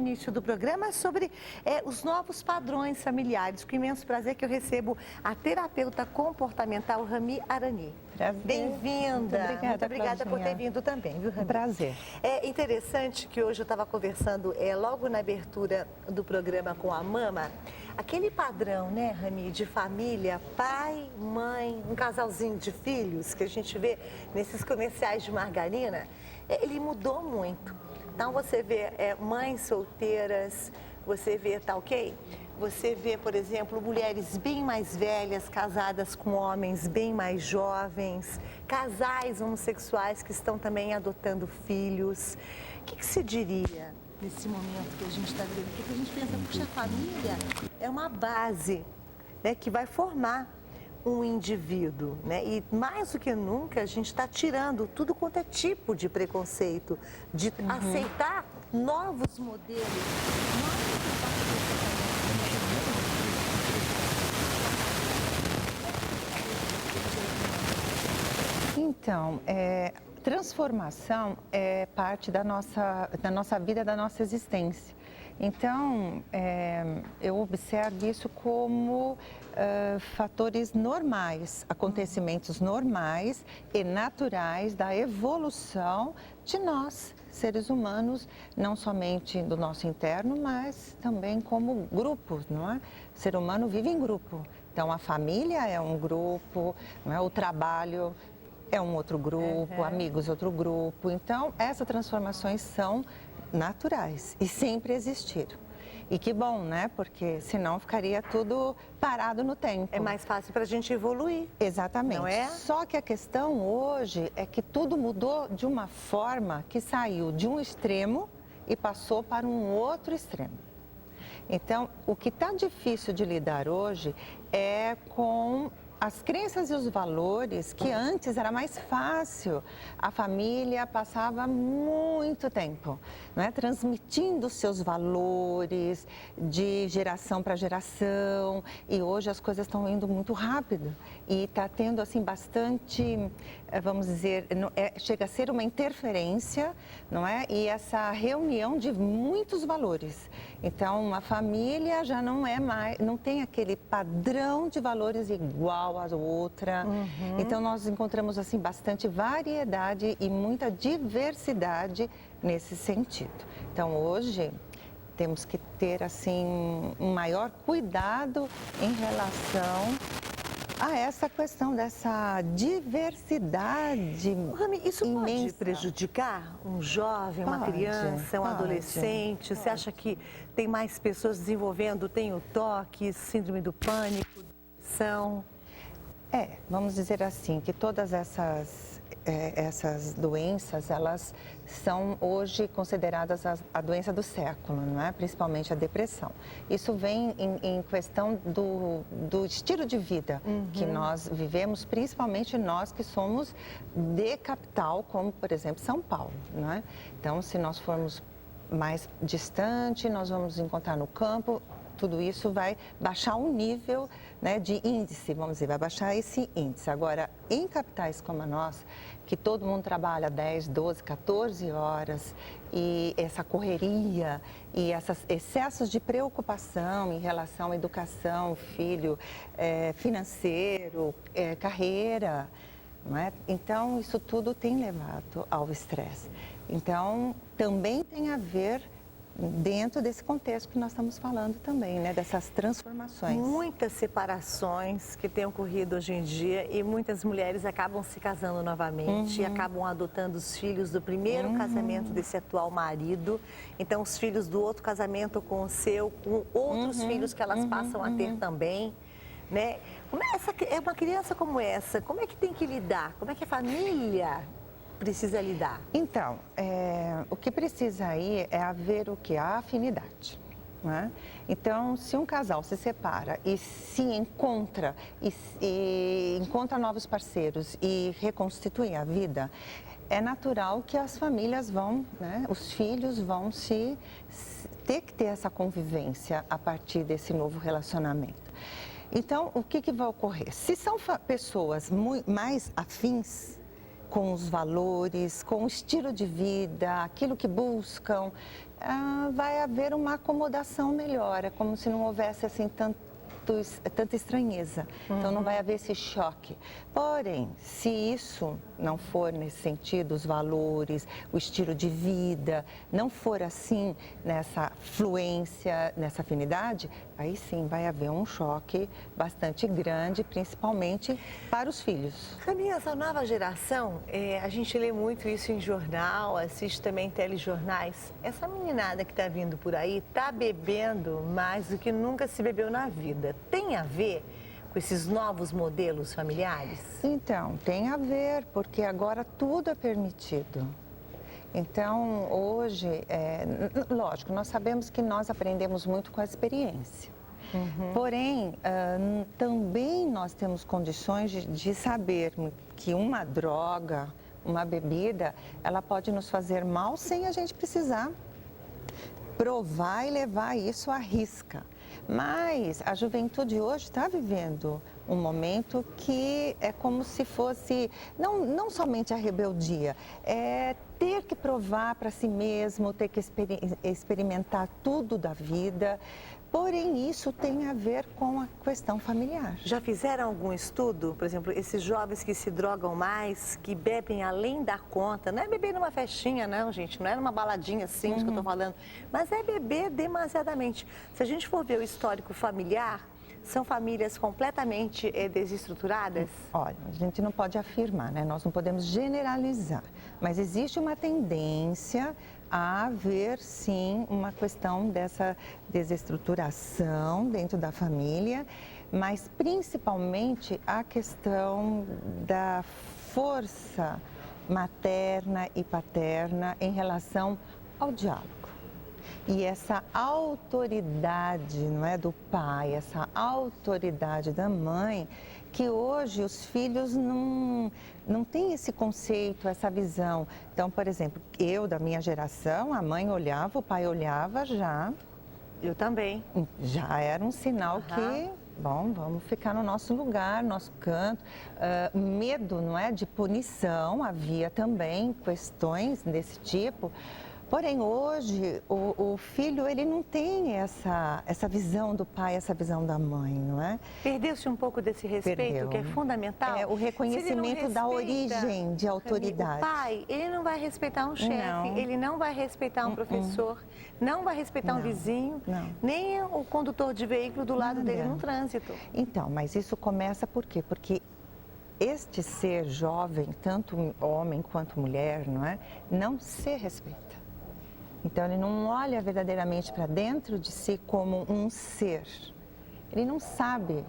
início do programa sobre os novos padrões familiares. Com imenso prazer que eu recebo a terapeuta comportamental Rami Arani. Bem-vinda. Muito obrigada por ter vindo também, viu, Rami? Prazer. É interessante que hoje eu estava conversando logo na abertura do programa com a Mama, aquele padrão, né, Rami, de família, pai, mãe, um casalzinho de filhos que a gente vê nesses comerciais de margarina, ele mudou muito. Então você vê mães solteiras, você vê, tá ok? Você vê, por exemplo, mulheres bem mais velhas, casadas com homens bem mais jovens, casais homossexuais que estão também adotando filhos. O que se diria nesse momento que a gente está vivendo? Porque a gente pensa, puxa, a família é uma base, né, que vai formar um indivíduo, né? E mais do que nunca a gente está tirando tudo quanto é tipo de preconceito, de aceitar novos modelos, Então, transformação é parte da nossa vida, da nossa existência. Então, eu observo isso como fatores normais, acontecimentos normais e naturais da evolução de nós, seres humanos, não somente do nosso interno, mas também como grupos, não é? O ser humano vive em grupo. Então, a família é um grupo, não é? O trabalho é um outro grupo, amigos outro grupo. Então, essas transformações são naturais e sempre existiram. E que bom, né? Porque senão ficaria tudo parado no tempo. É mais fácil para a gente evoluir. Exatamente. Não é? Só que a questão hoje é que tudo mudou de uma forma que saiu de um extremo e passou para um outro extremo. Então, o que está difícil de lidar hoje é com as crenças e os valores que antes era mais fácil. A família passava muito tempo, não é? Transmitindo seus valores de geração para geração, e hoje as coisas estão indo muito rápido e está tendo assim bastante, vamos dizer, chega a ser uma interferência, não é? E essa reunião de muitos valores. Então, uma família já não é mais, não tem aquele padrão de valores igual a outra. Então nós encontramos assim bastante variedade e muita diversidade nesse sentido. Então hoje temos que ter assim um maior cuidado em relação a essa questão dessa diversidade. Rami, isso imensa. Pode prejudicar um jovem, uma criança, um adolescente? Você acha que tem mais pessoas desenvolvendo, tem o toque, síndrome do pânico, depressão? Vamos dizer assim, que todas essas doenças, elas são hoje consideradas a doença do século, não é? Principalmente a depressão. Isso vem em questão do estilo de vida que nós vivemos, principalmente nós que somos de capital, como por exemplo São Paulo, não é? Então, se nós formos mais distante, nós vamos encontrar no campo. Tudo isso vai baixar o nível, né, de índice, vamos dizer, vai baixar esse índice. Agora, em capitais como a nossa, que todo mundo trabalha 10, 12, 14 horas, e essa correria e esses excessos de preocupação em relação à educação, filho, financeiro, carreira, não é? Então, isso tudo tem levado ao estresse. Então, também tem a ver dentro desse contexto que nós estamos falando também, né? Dessas transformações. Muitas separações que têm ocorrido hoje em dia e muitas mulheres acabam se casando novamente e acabam adotando os filhos do primeiro casamento desse atual marido. Então, os filhos do outro casamento com o seu, com outros filhos que elas passam a ter também, né? É uma criança como essa, como é que tem que lidar? Como é que a família precisa lidar? Então, o que precisa aí é haver o que? A afinidade. Né? Então, se um casal se separa e se encontra, e encontra novos parceiros e reconstitui a vida, é natural que as famílias vão, né? Os filhos vão ter que ter essa convivência a partir desse novo relacionamento. Então, o que vai ocorrer? Se são pessoas mais afins, com os valores, com o estilo de vida, aquilo que buscam, vai haver uma acomodação melhor. É como se não houvesse assim tanta estranheza. Então não vai haver esse choque. Porém, se isso não for nesse sentido, os valores, o estilo de vida, não for assim, nessa fluência, nessa afinidade, aí sim vai haver um choque bastante grande, principalmente para os filhos. Samia, essa nova geração, a gente lê muito isso em jornal, assiste também telejornais. Essa meninada que está vindo por aí está bebendo mais do que nunca se bebeu na vida. Tem a ver com esses novos modelos familiares? Então, tem a ver, porque agora tudo é permitido. Então, hoje, lógico, nós sabemos que nós aprendemos muito com a experiência. Porém, também nós temos condições de saber que uma droga, uma bebida, ela pode nos fazer mal sem a gente precisar provar e levar isso à risca. Mas a juventude hoje está vivendo um momento que é como se fosse, não somente a rebeldia, é ter que provar para si mesmo, ter que experimentar tudo da vida. Porém, isso tem a ver com a questão familiar. Já fizeram algum estudo, por exemplo, esses jovens que se drogam mais, que bebem além da conta, não é beber numa festinha não, gente, não é numa baladinha assim que eu estou falando, mas é beber demasiadamente. Se a gente for ver o histórico familiar, são famílias completamente desestruturadas? Olha, a gente não pode afirmar, né? Nós não podemos generalizar, mas existe uma tendência a haver, sim, uma questão dessa desestruturação dentro da família, mas principalmente a questão da força materna e paterna em relação ao diálogo. E essa autoridade, não é, do pai, essa autoridade da mãe, que hoje os filhos não têm esse conceito, essa visão. Então, por exemplo, eu da minha geração, a mãe olhava, o pai olhava já. Eu também. Já era um sinal que, bom, vamos ficar no nosso lugar, nosso canto. Medo, não é, de punição, havia também questões desse tipo. Porém, hoje, o filho, ele não tem essa visão do pai, essa visão da mãe, não é? Perdeu-se um pouco desse respeito, que é fundamental? É o reconhecimento da origem de autoridade. O pai, ele não vai respeitar um chefe, ele não vai respeitar um professor, não vai respeitar um vizinho, nem o condutor de veículo do lado dele no trânsito. Então, mas isso começa por quê? Porque este ser jovem, tanto homem quanto mulher, não é? Não se respeita. Então, ele não olha verdadeiramente para dentro de si como um ser. Ele não sabe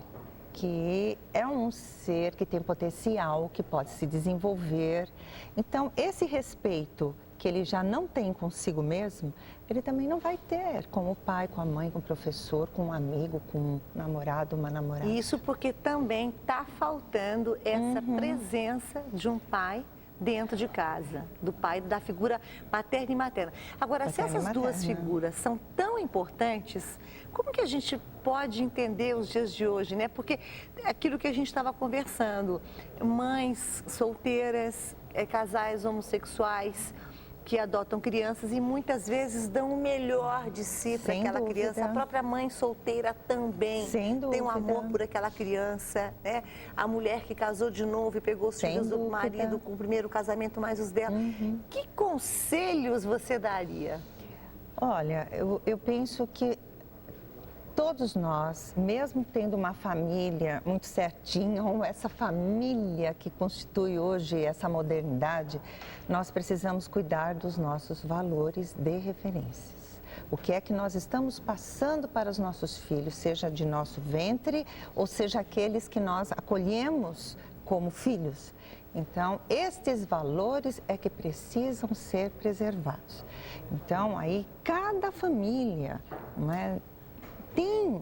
que é um ser que tem potencial, que pode se desenvolver. Então, esse respeito que ele já não tem consigo mesmo, ele também não vai ter com o pai, com a mãe, com o professor, com um amigo, com um namorado, uma namorada. Isso porque também está faltando essa presença de um pai dentro de casa, do pai, da figura paterna e materna. Agora, se essas duas figuras são tão importantes, como que a gente pode entender os dias de hoje, né? Porque aquilo que a gente estava conversando, mães solteiras, casais homossexuais que adotam crianças e muitas vezes dão o melhor de si para aquela criança. A própria mãe solteira também tem um amor por aquela criança, né? A mulher que casou de novo e pegou os filhos do marido com o primeiro casamento mais os dela. Que conselhos você daria? Olha, eu penso que todos nós, mesmo tendo uma família muito certinha, ou essa família que constitui hoje essa modernidade, nós precisamos cuidar dos nossos valores de referências. O que é que nós estamos passando para os nossos filhos, seja de nosso ventre, ou seja aqueles que nós acolhemos como filhos. Então, estes valores é que precisam ser preservados. Então, aí, cada família, não é, tem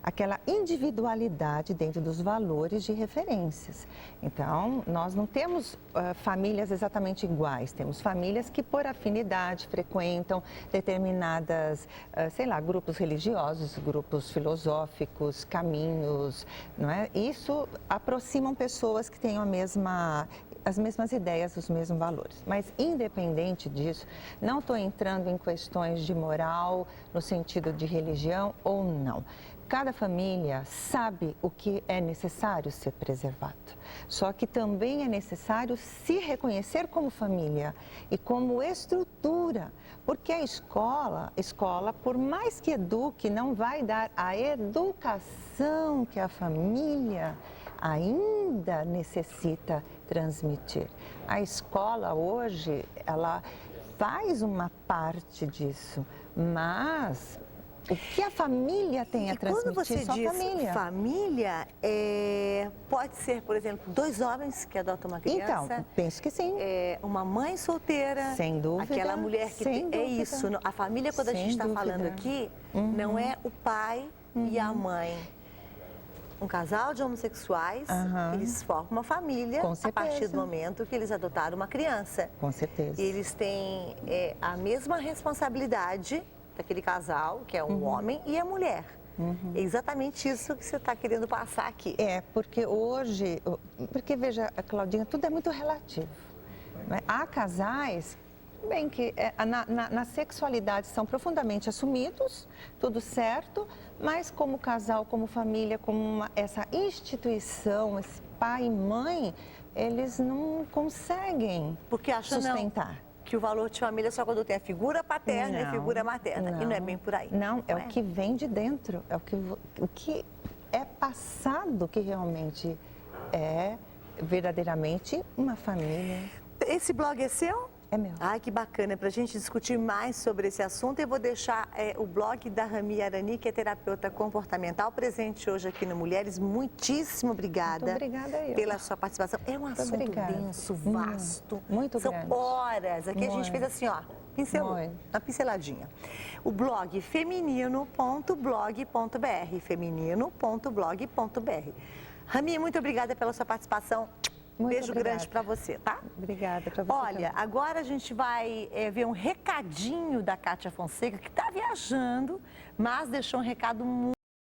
aquela individualidade dentro dos valores de referências. Então, nós não temos famílias exatamente iguais, temos famílias que por afinidade frequentam determinadas, sei lá, grupos religiosos, grupos filosóficos, caminhos, não é? Isso aproximam pessoas que têm a mesma as mesmas ideias, os mesmos valores. Mas, independente disso, não estou entrando em questões de moral, no sentido de religião ou não. Cada família sabe o que é necessário ser preservado. Só que também é necessário se reconhecer como família e como estrutura. Porque a escola, por mais que eduque, não vai dar a educação que a família ainda necessita transmitir. A escola hoje, ela faz uma parte disso, mas o que a família tem a transmitir só a família. Quando você diz família, pode ser, por exemplo, 2 homens que adotam uma criança. Então, penso que sim. Uma mãe solteira. Sem dúvida. Aquela mulher que sem tem, é dúvida. isso. A família, quando a gente está falando aqui, não é o pai e a mãe. Um casal de homossexuais, eles formam uma família a partir do momento que eles adotaram uma criança. Com certeza. E eles têm a mesma responsabilidade daquele casal, que é um homem e a mulher. É exatamente isso que você está querendo passar aqui. Porque hoje, veja, Claudinha, tudo é muito relativo. Né? Há casais, bem que na sexualidade são profundamente assumidos, tudo certo, mas como casal, como família, como essa instituição, esse pai e mãe, eles não conseguem sustentar. Que o valor de família é só quando tem a figura paterna e a figura materna. E não é bem por aí. Não, é o que vem de dentro, é o que é passado que realmente é verdadeiramente uma família. Esse blog é seu? É meu. Ai, que bacana. Para a gente discutir mais sobre esse assunto, eu vou deixar o blog da Rami Arani, que é terapeuta comportamental, presente hoje aqui no Mulheres. Muitíssimo obrigada. Muito obrigada pela sua participação. É um assunto denso, vasto. Muito grande. São horas. Aqui a gente fez assim, ó, pincelou, uma pinceladinha. O blog feminino.blog.br, feminino.blog.br. Rami, muito obrigada pela sua participação. Beijo grande para você, tá? Obrigada para você. Olha, também. agora a gente vai ver um recadinho da Kátia Fonseca, que está viajando, mas deixou um recado muito